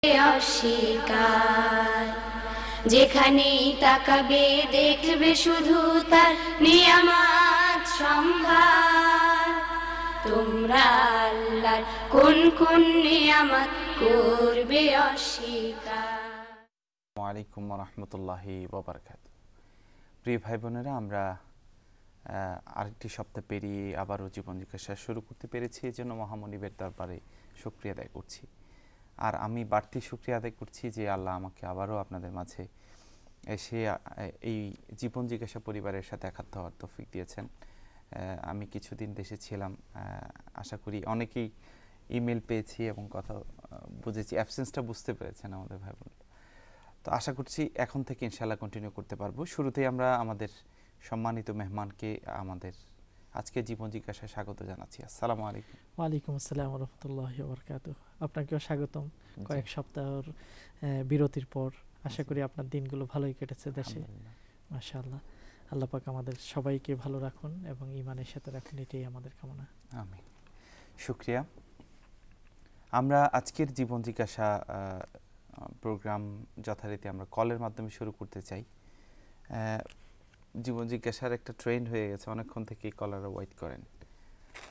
অস্বীকার, যেখানেই তাকাবে দেখবে শুধু তার নিয়ামত সম্ভার। তোমরা আল্লাহর কোন কোন নিয়ামত করবে অস্বীকার। আসসালামু আলাইকুম ওয়া রাহমাতুল্লাহি ওয়া বারাকাতুহু। প্রিয় ভাই বোনেরা, আমরা আরেকটি সপ্তাহ পেরিয়ে আবারও জীবন জিজ্ঞাসা শুরু করতে পেরেছি, এই জন্য মহামনিবের দরবারে শুকরিয়া আদায় করছি। আর আমি বাড়তি শুকরিয়া আদায় করছি যে আল্লাহ আমাকে আবারও আপনাদের মাঝে এসে এই জীবন জিজ্ঞাসা পরিবারের সাথে একাত্ম হওয়ার তৌফিক দিয়েছেন। আমি কিছুদিন দেশে ছিলাম, আশা করি অনেকেই ইমেল পেয়েছি এবং কথা বুঝেছি, অ্যাবসেন্সটা বুঝতে পেরেছেন আমাদের ভাই বোন। তো আশা করছি এখন থেকে ইনশাআল্লাহ কন্টিনিউ করতে পারবো। শুরুতেই আমরা আমাদের সম্মানিত মেহমানকে আমাদের আজকে জীবন জিজ্ঞাসায় স্বাগত জানাচ্ছি। আসসালামু আলাইকুম। ওয়ালাইকুম আসসালাম ওয়া রাহমাতুল্লাহি ওয়া বারাকাতুহু। আপনাকেও স্বাগতম কয়েক সপ্তাহের বিরতির পর। আশা করি আপনার দিনগুলো ভালোই কেটেছে দেশে। মাশাআল্লাহ। আল্লাহ পাক আমাদের সবাইকে ভালো রাখুন এবং ঈমানের সাথে রাখুন, এটাই আমাদের কামনা। আমিন। শুকরিয়া। আমরা আজকের জীবন জিজ্ঞাসা প্রোগ্রাম যথারীতি আমরা কলের মাধ্যমে শুরু করতে চাই। জীবন জিজ্ঞাসার একটা ট্রেন্ড হয়ে গেছে, অনেকক্ষণ থেকে কলাররা ওয়েট করেন।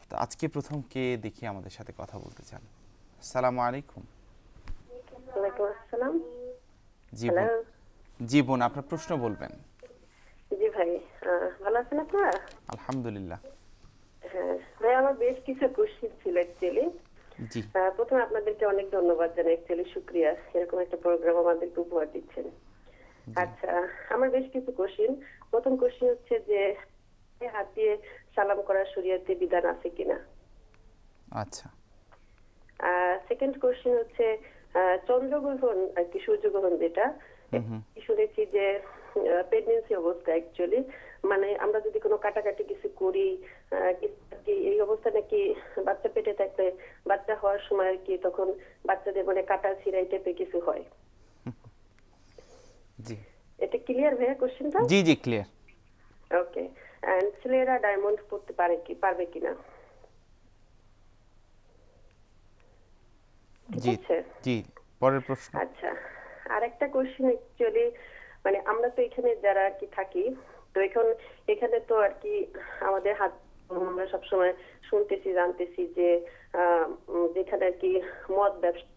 তো আজকে প্রথম কে দেখি আমাদের সাথে কথা বলতে চান? আসসালামু আলাইকুম। ওয়ালাইকুম আসসালাম। জীবন, আপনার প্রশ্ন বলবেন। জি ভাই, ভালো আছেন আপনারা? আলহামদুলিল্লাহ। হ্যাঁ ভাই, আমার বেশ কিছু কোশ্চেন ছিল অ্যাকচুয়ালি। জি। প্রথমে আপনাদেরকে অনেক ধন্যবাদ জানাই, অ্যাকচুয়ালি শুকরিয়া, এরকম একটা প্রোগ্রাম আমাদেরকে উপহার দিচ্ছেন। আচ্ছা, আমার বেশ কিছু কোশ্চেন। প্রথম কোশ্চেন হচ্ছে যে হাত দিয়ে সালাম করা শরীয়তে বিধান আছে কিনা। আচ্ছা। সেকেন্ড কোশ্চেন হচ্ছে চন্দ্রগ্রহণ আর কি সূর্যগ্রহণ, যেটা শুনেছি যে প্রেগন্যান্সি অবস্থা অ্যাকচুয়ালি, মানে আমরা যদি কোনো কাটাকাটি কিছু করি এই অবস্থা নাকি বাচ্চা পেটে থাকলে বাচ্চা হওয়ার সময় আর কি তখন বাচ্চাদের মানে কাটা ছিঁড়াই টাইপের কিছু হয়। জি, এটা ক্লিয়ার ভাইয়া কোশ্চেনটা? জি জি ক্লিয়ার। ওকে। এন্ড ছেলেরা ডায়মন্ড পড়তে পারবে কিনা? জি জি, পরের প্রশ্ন। আচ্ছা, আরেকটা কোশ্চেন অ্যাকচুয়ালি, মানে আমরা তো এখানে যারা আর কি থাকি, তো এখানে তো আর কি আমাদের হাত আমরা সবসময় শুনতেছি জানতেছি যে যেখানে আর কি মদ ব্যবসা,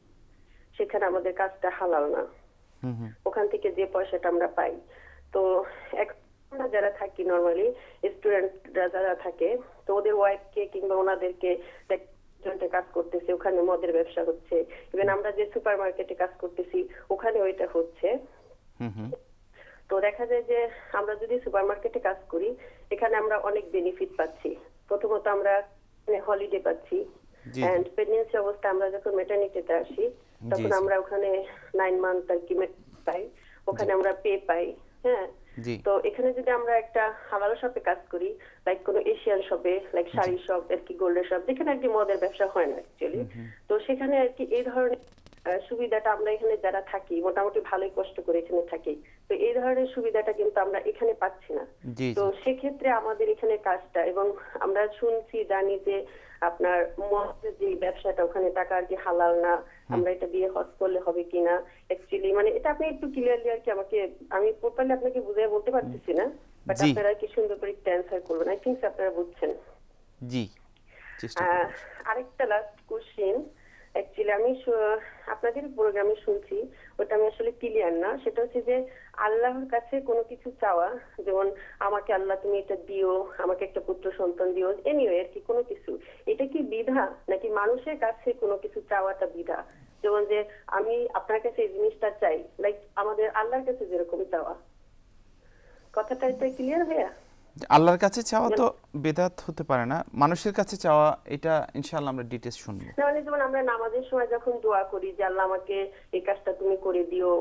সেখানে আমাদের কাজটা হালাল না, ওখান থেকে যে পয়সাটা আমরা পাই। তো আমরা যারা থাকি নর্মালি স্টুডেন্টরা যারা থাকে, তো ওদের ওয়াইফকে কিংবা ওনাদেরকে কাজ করতেছে, ওখানে মদের ব্যবসা হচ্ছে। ইভেন আমরা যে সুপার মার্কেটে কাজ করতেছি ওখানে ওইটা হচ্ছে। তো দেখা যায় যে আমরা যদি সুপার মার্কেটে কাজ করি, এখানে আমরা অনেক বেনিফিট পাচ্ছি। প্রথমত আমরা হলিডে পাচ্ছি, এন্ড প্রেগন্যান্সি অবস্থা আমরা যখন ম্যাটারনিটিতে আসি তখন আমরা ওখানে 9 মান্থ আর কি পাই, ওখানে আমরা পে পাই। হ্যাঁ, তো এখানে যদি আমরা একটা হালাল শপে কাজ করি, লাইক কোনো এশিয়ান শপে, লাইক শাড়ি শপ আর কি, গোল্ডের শপ, যেখানে আর কি মদের ব্যবসা হয় না অ্যাকচুয়ালি, তো সেখানে আর কি এই ধরনের সুবিধাটা আমরা এখানে যারা থাকি মোটামুটি ভালোই কষ্ট করে এখানে থাকি, তো এই ধরনের সুবিধাটা কিন্তু আমরা এখানে পাচ্ছি না। তো সেক্ষেত্রে আমাদের এখানে কাজটা, এবং আমরা শুনছি জানি যে আপনার মদের যে ব্যবসাটা ওখানে টাকা আর কি হালাল না, আমরা এটা দিয়ে হজ করলে হবে কিনা অ্যাকচুয়ালি, মানে এটা আপনি একটু ক্লিয়ারলি আর কি আমাকে, আমি প্রপারলি আপনাকে বুঝিয়ে বলতে পারতেছি না, বাট আপনারা কি সুন্দর করে একটা অ্যানসার করবেন, আই থিংক আপনারা বুঝছেন। জি, আরেকটা লাস্ট কোশ্চেন, অ্যাকচুয়ালি আমি আপনাদের প্রোগ্রামে শুনছি, ওটা আমি আসলে ক্লিয়ার না, সেটা হচ্ছে যে আল্লাহর কাছে কোনো কিছু চাওয়া, যেমন আমাকে আল্লাহ তুমি এটা দিও, আমাকে একটা পুত্র সন্তান দিও, এনিওয়ে আর কি কোনো কিছু, এটা কি বিধা নাকি মানুষের কাছে কোনো কিছু চাওয়াটা বিধা? যেমন যে আমি আপনার কাছে এই জিনিসটা চাই, লাইক আমাদের আল্লাহর কাছে যেরকম চাওয়া, কথাটা এটা ক্লিয়ার ভাইয়া? আল্লাহর কাছে চাওয়া তো বেদাত হতে পারে না, মানুষের কাছে চাওয়া এটা ইনশাআল্লাহ আমরা ডিটেইলস শুনবো। মানে যেমন আমরা নামাজের সময় যখন দোয়া করি যে আল্লাহ আমাকে এই কাজটা তুমি করে দিও,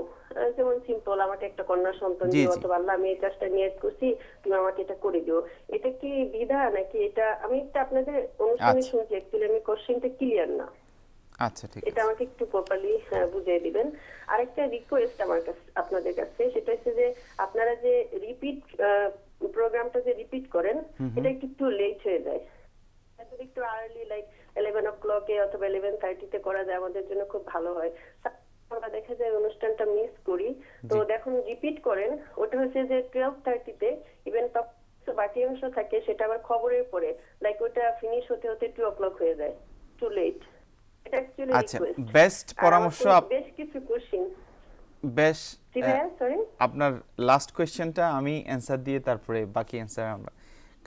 যেমন সিম্পল আমাকে একটা কন্যা সন্তান দিও, অথবা আল্লাহ আমি এই কাজটা নিয়ত করছি তুমি আমাকে এটা করে দিও, এটা কি বিধা নাকি এটা? আমি একটা আপনাদের অনুষ্ঠানে শুনছি, অ্যাকচুয়ালি আমি কোশ্চেনটা ক্লিয়ার না। আচ্ছা, ঠিক আছে, এটা আমাকে একটু প্রপারলি বুঝিয়ে দিবেন। আরেকটা রিকোয়েস্ট আমার কাছে আপনাদের কাছে, সেটা হচ্ছে যে আপনারা যে রিপিট প্রোগ্রামটা যে রিপিট করেন, এটা একটু লেট হয়ে যায়, একটু আর্লি লাইক 11 o'clock অথবা 11:30 করা যায় আমাদের জন্য খুব ভালো হয়। আমরা অনুষ্ঠানটা মিস করি, তো দেখুন রিপিট করেন, ওটা হচ্ছে যে 12:30-তে, ইভেন তখন বাকি অংশ থাকে সেটা আবার খবরের পরে, লাইক ওটা ফিনিশ হতে হতে 2 o'clock হয়ে যায়, টু লেট। এটা অ্যাকচুয়ালি আচ্ছা, রিকোয়েস্ট। বেস্ট পরামর্শ বেশ কিছু কোশ্চেন। বেশ জি ভাইয়া, সরি। আপনার লাস্ট কোয়েশ্চেনটা আমি অ্যান্সার দিয়ে তারপরে বাকি অ্যান্সার আমরা,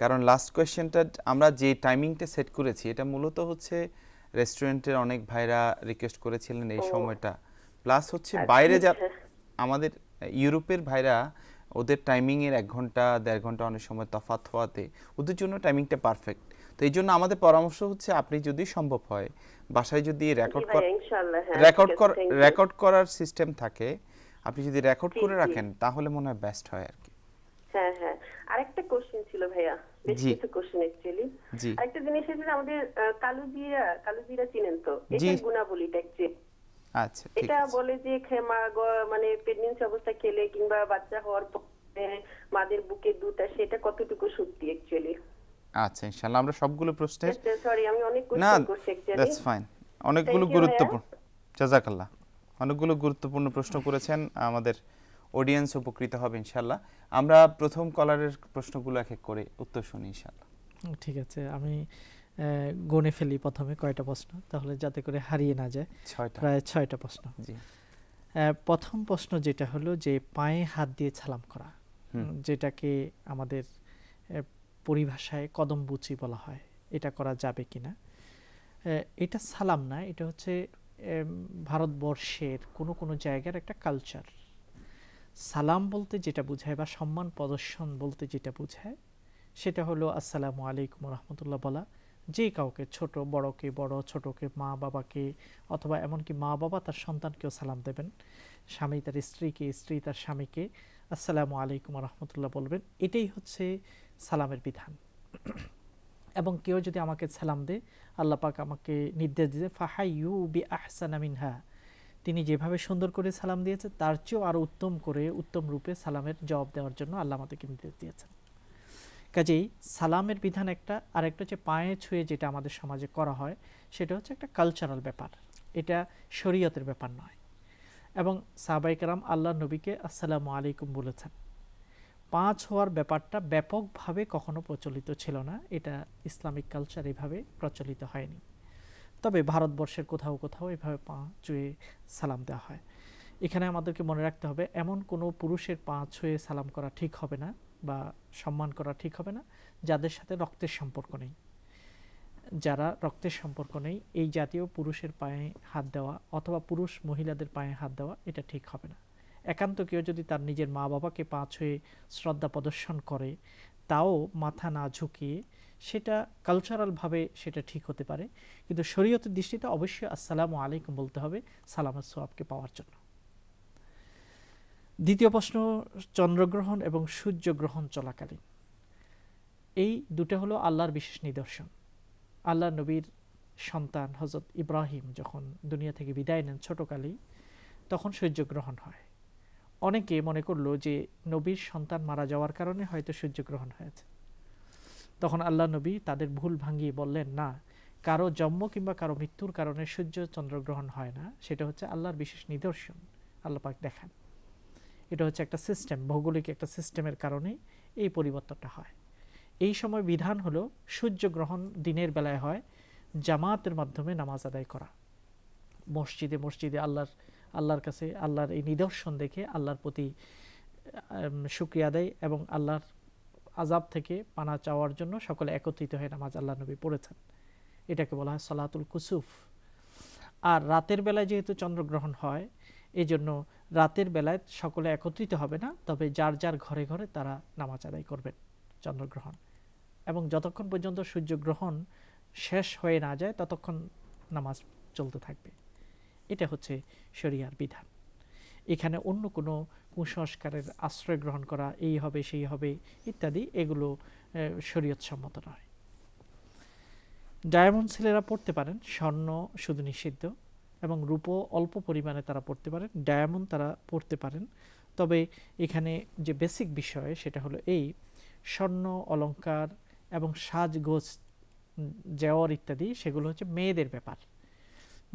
কারণ লাস্ট কোয়েশ্চেনটা আমরা যে টাইমিংটা সেট করেছি এটা মূলত হচ্ছে রেস্টুরেন্টের অনেক ভাইরা রিকোয়েস্ট করেছিলেন এই সময়টা, প্লাস হচ্ছে বাইরে যা আমাদের ইউরোপের ভাইরা ওদের টাইমিংয়ের 1 ঘন্টা 1.5 ঘন্টা অনেক সময় তফাৎ হওয়াতে ওদের জন্য টাইমিংটা পারফেক্ট। তো এই জন্য আমাদের পরামর্শ হচ্ছে আপনি যদি সম্ভব হয় বাসায় যদি রেকর্ড করার সিস্টেম থাকে, আপনি যদি রেকর্ড করে রাখেন তাহলে মনে হয় বেস্ট হয় আর কি। হ্যাঁ হ্যাঁ, আরেকটা কোশ্চেন ছিল ভাইয়া, বেশ কিছু কোশ্চেন অ্যাকচুয়ালি। আরেকটা জিনিস হচ্ছে যে আমাদের কালোজিরা চিনেন তো, এটা গুণাবলীটা অ্যাকচুয়ালি। আচ্ছা, ঠিক এটা আছে। বলে যে মানে প্রেগন্যান্সি অবস্থা খেলে কিংবা বাচ্চা হওয়ার পরে মাদের বুকে দুধ আসে, এটা কতটুকু সত্যি অ্যাকচুয়ালি? আচ্ছা, ইনশাআল্লাহ আমরা সবগুলো প্রশ্নের, সরি আমি অনেক কোশ্চেন করছি অ্যাকচুয়ালি। দ্যাটস ফাইন, অনেকগুলো গুরুত্বপূর্ণ, জাযাকাল্লাহ, অনেকগুলো গুরুত্বপূর্ণ প্রশ্ন করেছেন, আমাদের অডিয়েন্স উপকৃত হবে ইনশাআল্লাহ। আমরা প্রথম কলারের প্রশ্নগুলো এক এক করে উত্তর শুনি ইনশাআল্লাহ। ঠিক আছে, আমি গণে ফেলি প্রথমে কয়টা প্রশ্ন, তাহলে যাতে করে হারিয়ে না যায়। প্রায় 6টা প্রশ্ন। জি। প্রথম প্রশ্ন যেটা হলো যে পায়ে হাত দিয়ে সালাম করা, যেটাকে আমাদের পরিভাষায় কদমবুচি বলা হয়, এটা করা যাবে কিনা? এটা সালাম না, এটা হচ্ছে ভারতবর্ষের কোনো কোনো জায়গার একটা কালচার। সালাম বলতে যেটা বোঝায় বা সম্মান প্রদর্শন বলতে যেটা বোঝায় সেটা হলো আসসালামু আলাইকুম রহমতুল্লাহ বলা। যে কাউকে, ছোট বড়কে বড়, ছোটকে মা বাবাকে, অথবা এমনকি মা বাবা তার সন্তানকেও সালাম দেবেন, স্বামী তার স্ত্রীকে, স্ত্রী তার স্বামীকে আসসালামু আলাইকুম রহমতুল্লাহ বলবেন। এটাই হচ্ছে সালামের বিধান। এবং কেউ যদি আমাকে সালাম দেয়, আল্লাহ পাক আমাকে নির্দেশ দিয়েছে ফাহাইয়ু বি আহসানা মিনহা, তিনি যেভাবে সুন্দর করে সালাম দিয়েছে তার চেয়েও আরো উত্তম করে, উত্তম রূপে সালামের জবাব দেওয়ার জন্য আল্লাহ আমাদেরকে নির্দেশ দিয়েছেন। কাজেই সালামের বিধান একটা, আর একটা হচ্ছে পায়ে ছুঁয়ে যেটা আমাদের সমাজে করা হয় সেটা হচ্ছে একটা কালচারাল ব্যাপার, এটা শরীয়তের ব্যাপার নয়। এবং সাহাবায়ে কেরাম আল্লাহ নবীকে আসসালামু আলাইকুম বলেছেন। পা ছোঁয়ার ব্যাপারটা ব্যাপকভাবে কখনো প্রচলিত ছিল না, এটা ইসলামিক কালচার এভাবে প্রচলিত হয়নি। তবে ভারতবর্ষের কোথাও কোথাও এভাবে পা ছুঁয়ে সালাম দেওয়া হয়। এখানে আমাদেরকে মনে রাখতে হবে, এমন কোনো পুরুষের পা ছুঁয়ে সালাম করা ঠিক হবে না বা সম্মান করা ঠিক হবে না যাদের সাথে রক্তের সম্পর্ক নেই। যারা রক্তের সম্পর্ক নেই এই জাতীয় পুরুষের পায়ে হাত দেওয়া অথবা পুরুষ মহিলাদের পায়ে হাত দেওয়া এটা ঠিক হবে না। একান্ত কেউ যদি তার নিজের মা বাবাকে পা ছুঁয়ে শ্রদ্ধা প্রদর্শন করে, তাও মাথা না ঝুঁকিয়ে, সেটা কালচারালভাবে সেটা ঠিক হতে পারে, কিন্তু শরীয়তের দৃষ্টিতে অবশ্যই আসসালামু আলাইকুম বলতে হবে সালামের সওয়াবকে পাওয়ার জন্য। দ্বিতীয় প্রশ্ন, চন্দ্রগ্রহণ এবং সূর্যগ্রহণ চলাকালীন, এই দুটো হলো আল্লাহর বিশেষ নিদর্শন। আল্লাহ নবীর সন্তান হযরত ইব্রাহিম যখন দুনিয়া থেকে বিদায় নেন ছোটকালেই, তখন সূর্যগ্রহণ হয়। অনেকে মনে করলো যে নবীর সন্তান মারা যাওয়ার কারণে হয়তো সূর্যগ্রহণ হয়েছে। তখন আল্লাহ নবী তাদের ভুল ভাঙিয়ে বললেন, না, কারো জন্ম কিংবা কারো মৃত্যুর কারণে সূর্য চন্দ্রগ্রহণ হয় না, সেটা হচ্ছে আল্লাহর বিশেষ নিদর্শন, আল্লাহ পাক দেখান। এটা হচ্ছে একটা সিস্টেম, ভৌগোলিক একটা সিস্টেমের কারণে এই পরিবর্তনটা হয়। এই সময় বিধান হলো সূর্যগ্রহণ দিনের বেলায় হয়, জামাতের মাধ্যমে নামাজ আদায় করা, মসজিদে মসজিদে আল্লাহর কাছে আল্লাহর এই নিদর্শন দেখে আল্লাহর প্রতি শুকরিয়া আদায় এবং আল্লাহর আযাব থেকে পানা চাওয়ার জন্য সকলে একত্রিত হয়ে নামাজ আল্লাহ নবী পড়েছেন। এটাকে বলা হয় সালাতুল কুসুফ। আর রাতের বেলায় যেহেতু চন্দ্রগ্রহণ হয়, এই জন্য রাতের বেলায় সকলে একত্রিত হবে না, তবে যার যার ঘরে ঘরে তারা নামাজ আদায় করবেন চন্দ্রগ্রহণ, এবং যতক্ষণ পর্যন্ত সূর্যগ্রহণ শেষ হয়ে না যায় ততক্ষণ নামাজ চলতে থাকবে। এটা হচ্ছে শরিয়ার বিধান। এখানে অন্য কোনো কুসংস্কারের আশ্রয় গ্রহণ করা, এই হবে সেই হবে ইত্যাদি, এগুলো শরীয়ত সম্মত নয়। ডায়মন্ড ছেলেরা পড়তে পারেন, স্বর্ণ শুধু নিষিদ্ধ, এবং রূপো অল্প পরিমাণে তারা পড়তে পারেন, ডায়মন্ড তারা পড়তে পারেন। তবে এখানে যে বেসিক বিষয় সেটা হলো এই, স্বর্ণ অলংকার এবং সাজগোজ জেওয়ার ইত্যাদি সেগুলো হচ্ছে মেয়েদের ব্যাপার।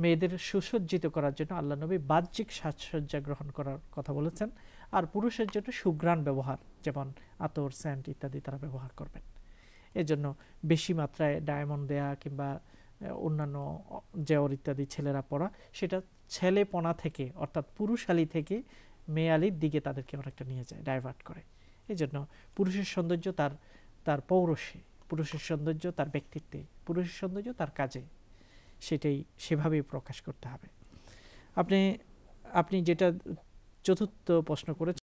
মেয়েদের সুসজ্জিত করার জন্য আল্লাহ নবী বাহ্যিক সাজসজ্জা গ্রহণ করার কথা বলেছেন, আর পুরুষের জন্য সুঘ্রাণ ব্যবহার, যেমন আতর, সেন্ট ইত্যাদি তারা ব্যবহার করবেন। এজন্য বেশি মাত্রায় ডায়মন্ড দেয়া কিংবা অন্যান্য জেওর ইত্যাদি ছেলেরা পরা, সেটা ছেলেপনা থেকে অর্থাৎ পুরুষালী থেকে মেয়ালির দিকে তাদেরকে অনেকটা নিয়ে যায়, ডাইভার্ট করে। এই জন্য পুরুষের সৌন্দর্য তার পৌরষে, পুরুষের সৌন্দর্য তার ব্যক্তিত্বে, পুরুষের সৌন্দর্য তার কাজে, সেটাই সেভাবেই প্রকাশ করতে হবে। আপনি যেটা চতুর্থ প্রশ্ন করেছেন